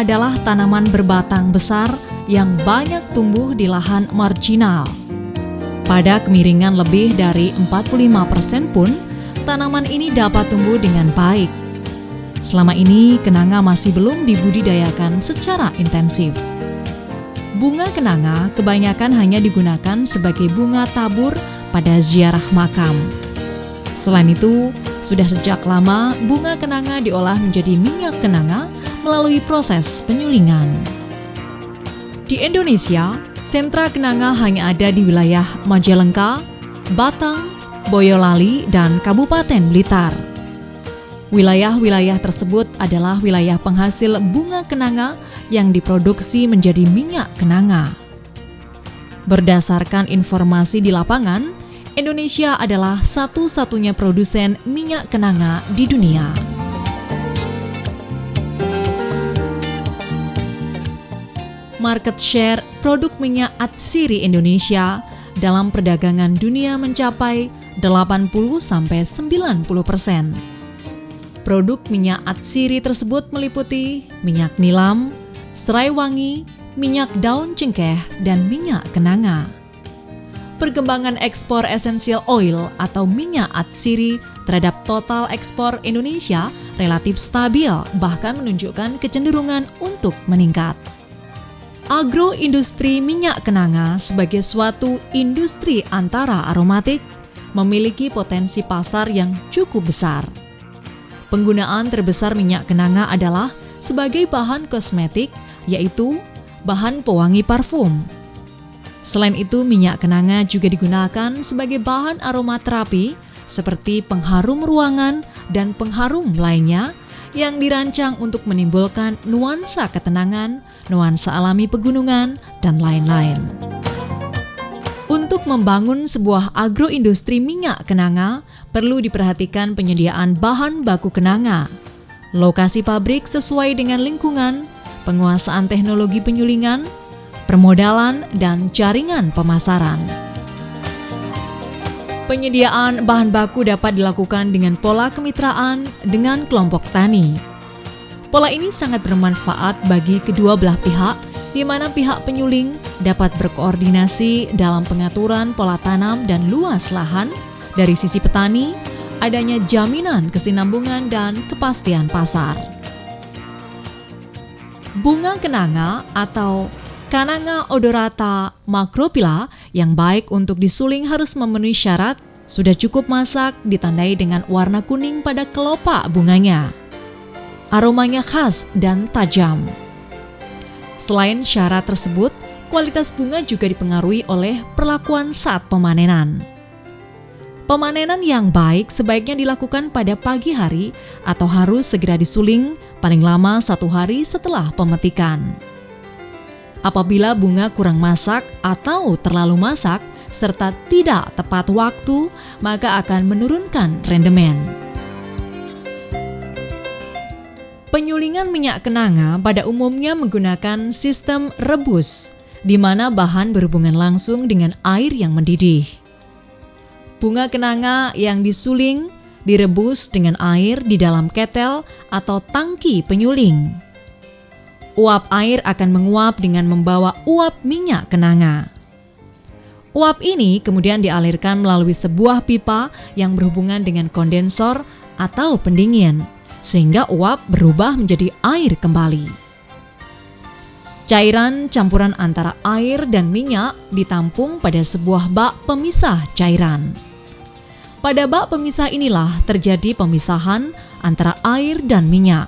adalah tanaman berbatang besar yang banyak tumbuh di lahan marginal. Pada kemiringan lebih dari 45% pun, tanaman ini dapat tumbuh dengan baik. Selama ini, kenanga masih belum dibudidayakan secara intensif. Bunga kenanga kebanyakan hanya digunakan sebagai bunga tabur pada ziarah makam. Selain itu, sudah sejak lama bunga kenanga diolah menjadi minyak kenanga melalui proses penyulingan. Di Indonesia, sentra kenanga hanya ada di wilayah Majalengka, Batang, Boyolali, dan Kabupaten Blitar. Wilayah-wilayah tersebut adalah wilayah penghasil bunga kenanga yang diproduksi menjadi minyak kenanga. Berdasarkan informasi di lapangan, Indonesia adalah satu-satunya produsen minyak kenanga di dunia. Market share produk minyak atsiri Indonesia dalam perdagangan dunia mencapai 80-90%. Produk minyak atsiri tersebut meliputi minyak nilam, serai wangi, minyak daun cengkeh, dan minyak kenanga. Perkembangan ekspor essential oil atau minyak atsiri terhadap total ekspor Indonesia relatif stabil, bahkan menunjukkan kecenderungan untuk meningkat. Agroindustri minyak kenanga sebagai suatu industri antara aromatik memiliki potensi pasar yang cukup besar. Penggunaan terbesar minyak kenanga adalah sebagai bahan kosmetik, yaitu bahan pewangi parfum. Selain itu, minyak kenanga juga digunakan sebagai bahan aromaterapi seperti pengharum ruangan dan pengharum lainnya yang dirancang untuk menimbulkan nuansa ketenangan, nuansa alami pegunungan, dan lain-lain. Untuk membangun sebuah agroindustri minyak kenanga, perlu diperhatikan penyediaan bahan baku kenanga, lokasi pabrik sesuai dengan lingkungan, penguasaan teknologi penyulingan, permodalan, dan jaringan pemasaran. Penyediaan bahan baku dapat dilakukan dengan pola kemitraan dengan kelompok tani. Pola ini sangat bermanfaat bagi kedua belah pihak, di mana pihak penyuling dapat berkoordinasi dalam pengaturan pola tanam dan luas lahan. Dari sisi petani, adanya jaminan kesinambungan dan kepastian pasar. Bunga kenanga atau Cananga odorata macrophylla yang baik untuk disuling harus memenuhi syarat sudah cukup masak, ditandai dengan warna kuning pada kelopak bunganya. Aromanya khas dan tajam. Selain syarat tersebut, kualitas bunga juga dipengaruhi oleh perlakuan saat pemanenan. Pemanenan yang baik sebaiknya dilakukan pada pagi hari atau harus segera disuling paling lama 1 hari setelah pemetikan. Apabila bunga kurang masak atau terlalu masak serta tidak tepat waktu, maka akan menurunkan rendemen. Penyulingan minyak kenanga pada umumnya menggunakan sistem rebus, di mana bahan berhubungan langsung dengan air yang mendidih. Bunga kenanga yang disuling direbus dengan air di dalam ketel atau tangki penyuling. Uap air akan menguap dengan membawa uap minyak kenanga. Uap ini kemudian dialirkan melalui sebuah pipa yang berhubungan dengan kondensor atau pendingin, sehingga uap berubah menjadi air kembali. Cairan campuran antara air dan minyak ditampung pada sebuah bak pemisah cairan. Pada bak pemisah inilah terjadi pemisahan antara air dan minyak.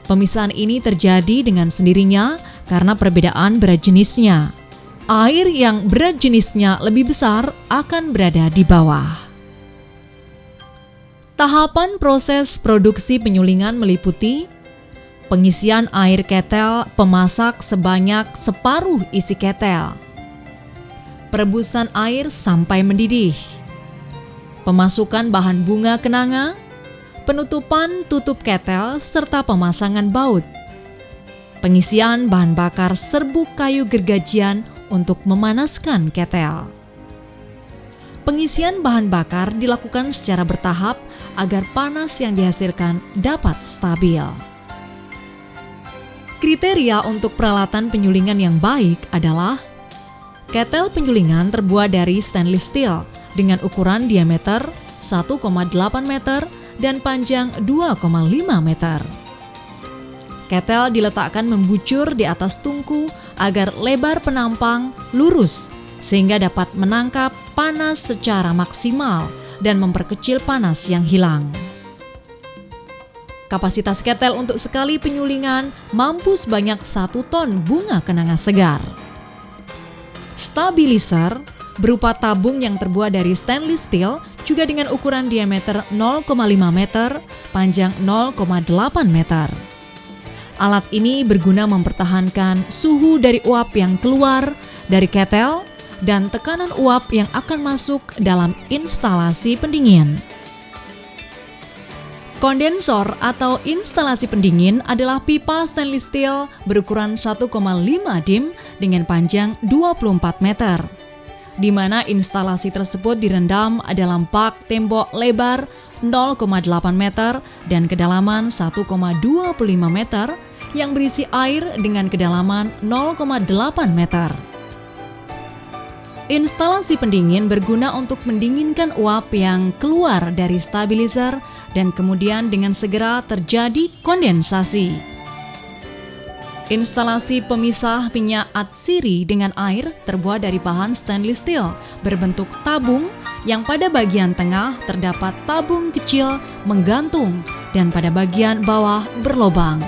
Pemisahan ini terjadi dengan sendirinya karena perbedaan berat jenisnya. Air yang berat jenisnya lebih besar akan berada di bawah. Tahapan proses produksi penyulingan meliputi pengisian air ketel pemasak sebanyak separuh isi ketel, perebusan air sampai mendidih, pemasukan bahan bunga kenanga, penutupan tutup ketel serta pemasangan baut, pengisian bahan bakar serbuk kayu gergajian untuk memanaskan ketel. Pengisian bahan bakar dilakukan secara bertahap agar panas yang dihasilkan dapat stabil. Kriteria untuk peralatan penyulingan yang baik adalah ketel penyulingan terbuat dari stainless steel dengan ukuran diameter 1,8 meter dan panjang 2,5 meter. Ketel diletakkan membucur di atas tungku agar lebar penampang lurus sehingga dapat menangkap panas secara maksimal dan memperkecil panas yang hilang. Kapasitas ketel untuk sekali penyulingan mampu sebanyak 1 ton bunga kenanga segar. Stabilizer berupa tabung yang terbuat dari stainless steel juga dengan ukuran diameter 0,5 meter, panjang 0,8 meter. Alat ini berguna mempertahankan suhu dari uap yang keluar dari ketel dan tekanan uap yang akan masuk dalam instalasi pendingin. Kondensor atau instalasi pendingin adalah pipa stainless steel berukuran 1,5 dim dengan panjang 24 meter, di mana instalasi tersebut direndam dalam bak tembok lebar 0,8 meter dan kedalaman 1,25 meter yang berisi air dengan kedalaman 0,8 meter. Instalasi pendingin berguna untuk mendinginkan uap yang keluar dari stabilizer dan kemudian dengan segera terjadi kondensasi. Instalasi pemisah minyak atsiri dengan air terbuat dari bahan stainless steel berbentuk tabung yang pada bagian tengah terdapat tabung kecil menggantung dan pada bagian bawah berlobang.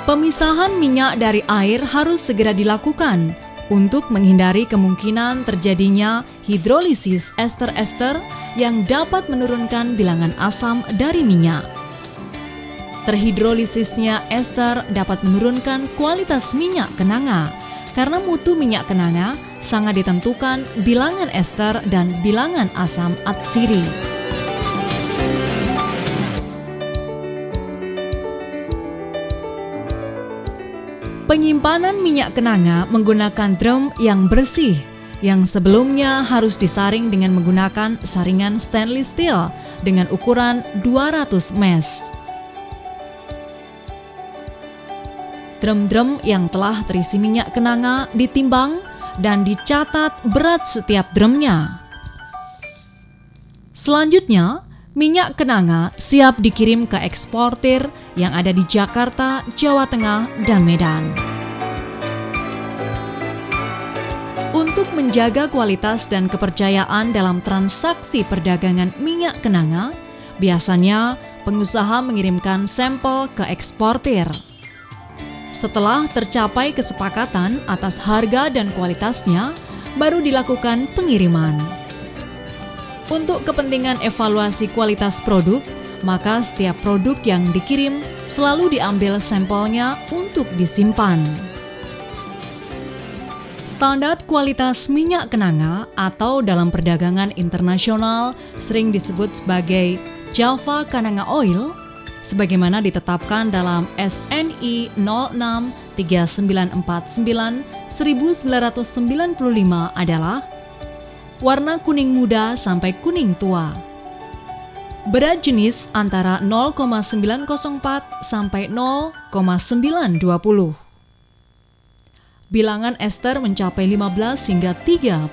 Pemisahan minyak dari air harus segera dilakukan untuk menghindari kemungkinan terjadinya hidrolisis ester-ester yang dapat menurunkan bilangan asam dari minyak. Terhidrolisisnya ester dapat menurunkan kualitas minyak kenanga karena mutu minyak kenanga sangat ditentukan bilangan ester dan bilangan asam atsiri. Penyimpanan minyak kenanga menggunakan drum yang bersih, yang sebelumnya harus disaring dengan menggunakan saringan stainless steel dengan ukuran 200 mesh. Drum-drum yang telah terisi minyak kenanga ditimbang dan dicatat berat setiap drumnya. Selanjutnya, minyak kenanga siap dikirim ke eksportir yang ada di Jakarta, Jawa Tengah, dan Medan. Untuk menjaga kualitas dan kepercayaan dalam transaksi perdagangan minyak kenanga, biasanya pengusaha mengirimkan sampel ke eksportir. Setelah tercapai kesepakatan atas harga dan kualitasnya, baru dilakukan pengiriman. Untuk kepentingan evaluasi kualitas produk, maka setiap produk yang dikirim selalu diambil sampelnya untuk disimpan. Standar kualitas minyak kenanga atau dalam perdagangan internasional sering disebut sebagai Java Kenanga Oil, sebagaimana ditetapkan dalam SNI 06-3949-1995 adalah warna kuning muda sampai kuning tua. Berat jenis antara 0,904 sampai 0,920. Bilangan ester mencapai 15 hingga 35.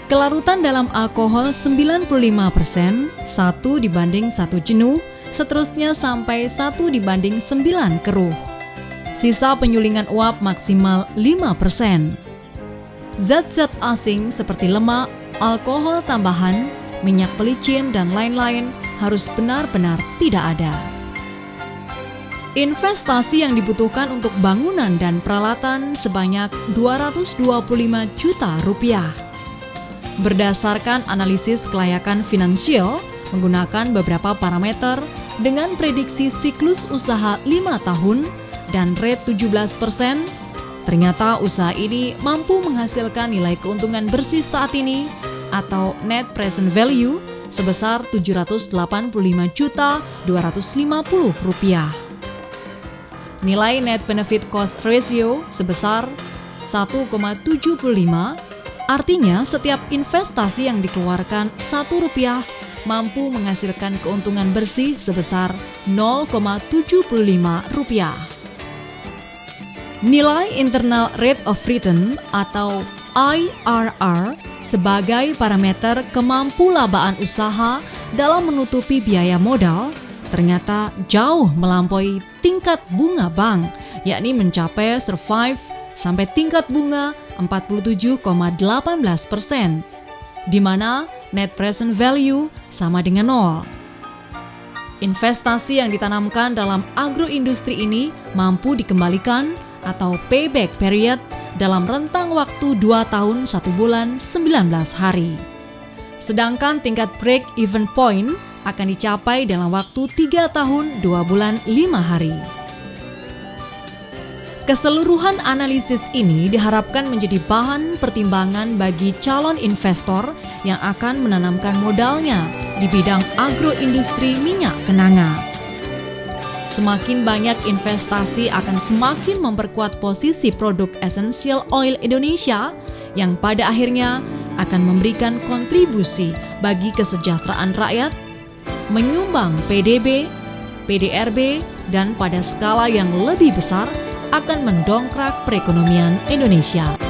Kelarutan dalam alkohol 95%, 1 dibanding 1 jenuh, seterusnya sampai 1 dibanding 9 keruh. Sisa penyulingan uap maksimal 5%. Zat-zat asing seperti lemak, alkohol tambahan, minyak pelicin, dan lain-lain harus benar-benar tidak ada. Investasi yang dibutuhkan untuk bangunan dan peralatan sebanyak 225 juta rupiah. Berdasarkan analisis kelayakan finansial menggunakan beberapa parameter dengan prediksi siklus usaha 5 tahun dan rate 17%, ternyata usaha ini mampu menghasilkan nilai keuntungan bersih saat ini atau net present value sebesar 785 juta 250 rupiah. Nilai net benefit cost ratio sebesar 1,75, artinya setiap investasi yang dikeluarkan 1 rupiah mampu menghasilkan keuntungan bersih sebesar Rp0,75. Nilai Internal Rate of Return atau IRR sebagai parameter kemampulanabaan usaha dalam menutupi biaya modal ternyata jauh melampaui tingkat bunga bank, yakni mencapai survive sampai tingkat bunga 47,18%, di mana net present value sama dengan 0. Investasi yang ditanamkan dalam agroindustri ini mampu dikembalikan atau payback period dalam rentang waktu 2 tahun 1 bulan 19 hari. Sedangkan tingkat break-even point akan dicapai dalam waktu 3 tahun 2 bulan 5 hari. Keseluruhan analisis ini diharapkan menjadi bahan pertimbangan bagi calon investor yang akan menanamkan modalnya di bidang agroindustri minyak kenanga. Semakin banyak investasi akan semakin memperkuat posisi produk essential oil Indonesia yang pada akhirnya akan memberikan kontribusi bagi kesejahteraan rakyat, menyumbang PDB, PDRB, dan pada skala yang lebih besar akan mendongkrak perekonomian Indonesia.